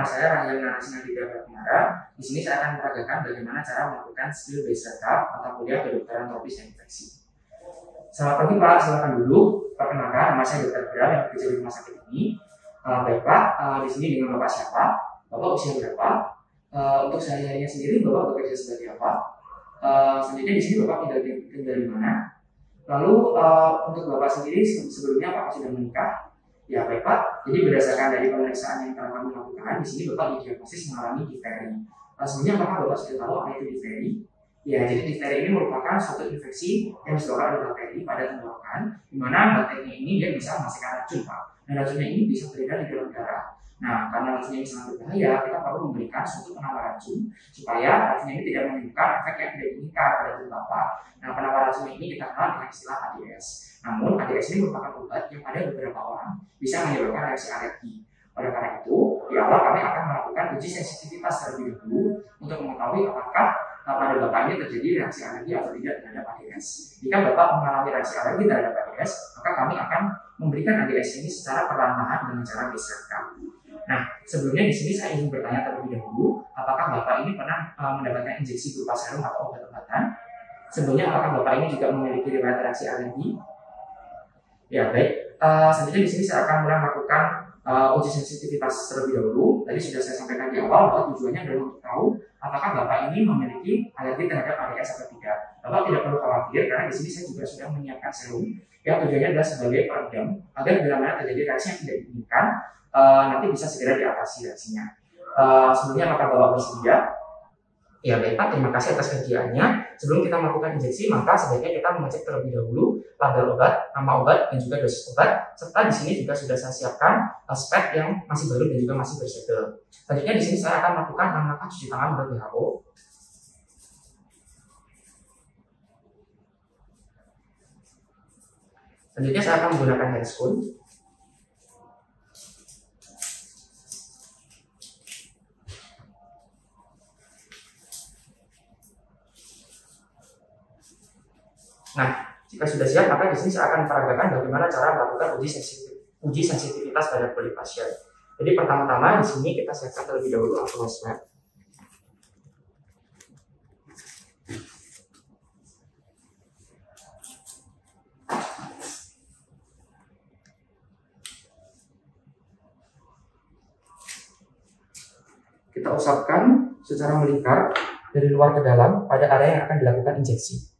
nama saya Rahyan Narasina Dida Kumara. Di sini saya akan meragakan bagaimana cara melakukan skill based setup atau kuliah kedokteran tropis dan infeksi. Selamat pagi Pak, silakan duduk. Perkenalkan, nama saya Dr. Bram yang bekerja di rumah sakit ini. Baik Pak, di sini dengan Bapak siapa? Bapak usia berapa? Untuk sehari-harinya sendiri Bapak bekerja sebagai apa? Selanjutnya di sini Bapak tinggal dari mana? Lalu untuk Bapak sendiri sebelumnya apakah sudah menikah? Ya baik Pak, jadi berdasarkan dari pemeriksaan yang telah kami lakukan, di sini Bapak didiagnosis mengalami difteri. Sebenarnya apakah Bapak sudah tahu apa itu difteri? Ya, jadi difteri ini merupakan suatu infeksi yang disebabkan oleh bakteri pada tenggorokan, di mana bakteri ini dia bisa menghasilkan racun Pak. Dan racunnya ini bisa beredar di dalam darah. Nah, karena racunnya ini sangat berbahaya, kita perlu memberikan suatu penawar racun supaya racunnya ini tidak menimbulkan efek yang tidak diinginkan pada tubuh Bapak. Nah, penawar racun ini kita kenal dengan istilah ADS. Namun, ADS ini merupakan obat yang pada beberapa orang bisa menyebabkan reaksi alergi. Oleh karena itu, di awal kami akan melakukan uji sensitivitas terlebih dahulu untuk mengetahui apakah pada Bapak ini terjadi reaksi alergi atau tidak terhadap ADS. Jika Bapak mengalami reaksi alergi terhadap ADS, maka kami akan memberikan ADS ini secara perlahan-lahan dengan cara disertkan. Nah, sebelumnya di sini saya ingin bertanya terlebih dahulu, apakah Bapak ini pernah mendapatkan injeksi berupa serum atau obat-obatan? Sebelumnya, apakah Bapak ini juga memiliki riwayat reaksi alergi? Ya, baik. Selanjutnya di sini saya akan mulai melakukan uji sensitivitas terlebih dahulu. Tadi sudah saya sampaikan di awal bahwa tujuannya adalah untuk tahu apakah Bapak ini memiliki alergi terhadap ADS atau tidak. Bapak tidak perlu khawatir karena di sini saya juga sudah menyiapkan serum yang tujuannya adalah sebagai peredam agar bila mana terjadi reaksi yang tidak diinginkan nanti bisa segera diatasi reaksinya. Sebelumnya apakah Bapak bersedia? Ya baik Pak, terima kasih atas kerjaannya. Sebelum kita melakukan injeksi, maka sebaiknya kita mengecek terlebih dahulu label obat, nama obat, dan juga dosis obat. Serta di sini juga sudah saya siapkan spek yang masih baru dan juga masih bersegel. Selanjutnya di sini saya akan melakukan langkah cuci tangan menurut WHO. Selanjutnya saya akan menggunakan handscoon. Nah, jika sudah siap, maka di sini saya akan peragakan bagaimana cara melakukan uji sensitivitas pada kulit pasien. Jadi pertama-tama di sini kita siapkan terlebih dahulu alkohol swab. Kita usapkan secara melingkar dari luar ke dalam pada area yang akan dilakukan injeksi.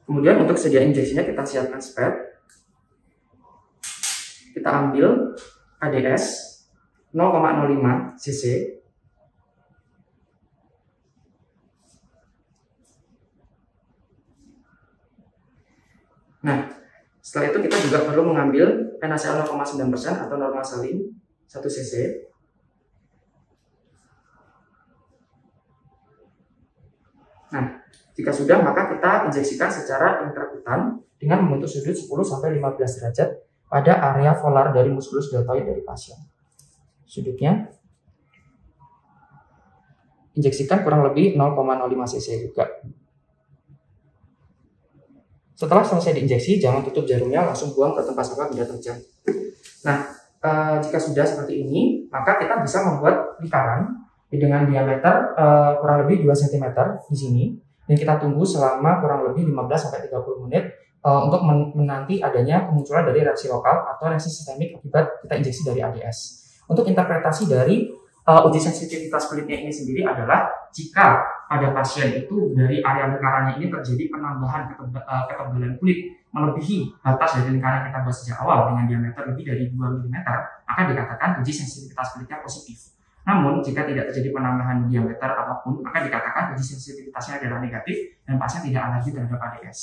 Kemudian untuk sedia injeksinya kita siapkan spet. Kita ambil ADS 0,05 cc. Nah, setelah itu kita juga perlu mengambil NaCl 0,9% atau normal salin 1 cc. Nah, jika sudah, maka kita injeksikan secara intrakutan dengan membentuk sudut 10-15 derajat pada area volar dari muskulus deltoid dari pasien. Sudutnya injeksikan kurang lebih 0,05 cc juga. Setelah selesai diinjeksi, jangan tutup jarumnya, langsung buang ke tempat sampah benda terjang. Nah, jika sudah seperti ini, maka kita bisa membuat lingkaran dengan diameter kurang lebih 2 cm di sini. Dan kita tunggu selama kurang lebih 15-30 menit untuk menanti adanya kemunculan dari reaksi lokal atau reaksi sistemik akibat kita injeksi dari ADS. Untuk interpretasi dari uji sensitivitas kulitnya ini sendiri adalah jika pada pasien itu dari area lingkarannya ini terjadi penambahan ketebalan kulit melebihi batas dari lingkaran yang kita bahas sejak awal dengan diameter lebih dari 2 mm, maka dikatakan uji sensitivitas kulitnya positif. Namun, jika tidak terjadi penambahan diameter apapun, maka dikatakan uji sensitivitasnya adalah negatif dan pasien tidak alergi terhadap ADS.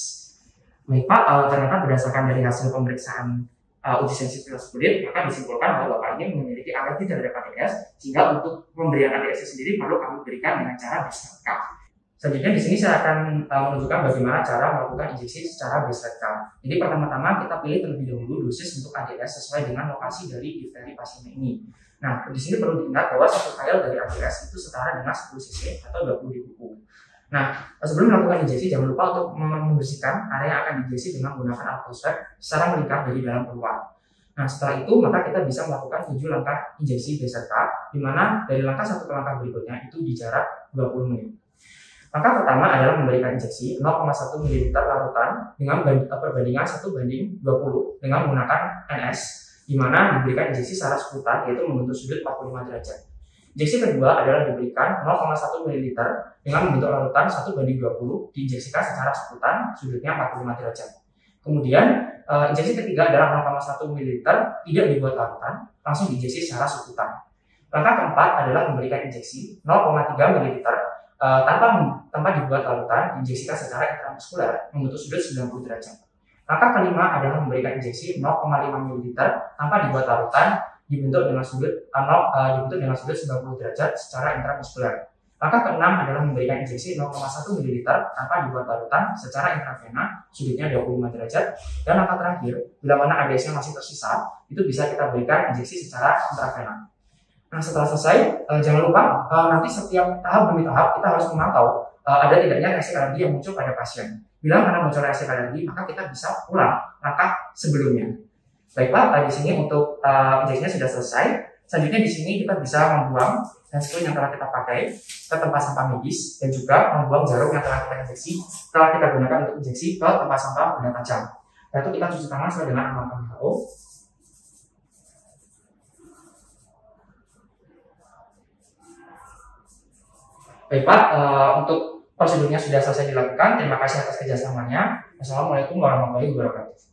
Baik Pak, ternyata berdasarkan dari hasil pemeriksaan uji sensitivitas kulit, maka disimpulkan bahwa Bapak ini memiliki alergi terhadap ADS, sehingga untuk pemberian ADS sendiri perlu kami berikan dengan cara bersyarat. Selanjutnya di sini saya akan menunjukkan bagaimana cara melakukan injeksi secara bersyarat. Jadi pertama-tama kita pilih terlebih dahulu dosis untuk ADS sesuai dengan lokasi dari difteri pasien ini. Nah, di sini perlu diingat bahwa satu vial dari ADS itu setara dengan 10 cc atau 20.000 kuku. Nah, sebelum melakukan injeksi, jangan lupa untuk membersihkan area yang akan diinjeksi dengan menggunakan alkohol swab secara melingkar dari dalam keluar. Nah, setelah itu maka kita bisa melakukan 7 langkah injeksi beserta, di mana dari langkah 1 ke langkah berikutnya itu di jarak 20 menit. Langkah pertama adalah memberikan injeksi 0,1 ml larutan dengan perbandingan 1:20 dengan menggunakan NS, di mana diberikan injeksi secara simultan yaitu membentuk sudut 45 derajat. Injeksi kedua adalah diberikan 0,1 ml dengan membentuk larutan 1:20 diinjeksikan secara simultan sudutnya 45 derajat. Kemudian injeksi ketiga adalah 0,1 ml tidak dibuat larutan, langsung diinjeksi secara simultan. Langkah keempat adalah memberikan injeksi 0,3 ml tanpa dibuat larutan, diinjeksikan secara intramuskuler membentuk sudut 90 derajat. Langkah kelima adalah memberikan injeksi 0,5 ml tanpa dibuat larutan, dibentuk dengan sudut 90 derajat secara intramuskuler. Langkah keenam adalah memberikan injeksi 0,1 ml tanpa dibuat larutan secara intravena, sudutnya 25 derajat. Dan langkah terakhir, bila mana ADS-nya masih tersisa, itu bisa kita berikan injeksi secara intravena. Nah, setelah selesai, jangan lupa nanti setiap tahap demi tahap kita harus memantau ada tidaknya reaksi alergi yang muncul pada pasien. Bila mana muncul reaksi alergi, maka kita bisa ulang langkah sebelumnya. Baiklah, di sini untuk injeksinya sudah selesai. Selanjutnya di sini kita bisa membuang handscreen yang telah kita pakai ke tempat sampah medis dan juga membuang jarum yang telah kita injeksi telah kita gunakan untuk injeksi ke tempat sampah benda tajam. Lalu kita cuci tangan sesuai dengan aman WHO. Baik Pak, untuk prosedurnya sudah selesai dilakukan. Terima kasih atas kerjasamanya. Wassalamualaikum warahmatullahi wabarakatuh.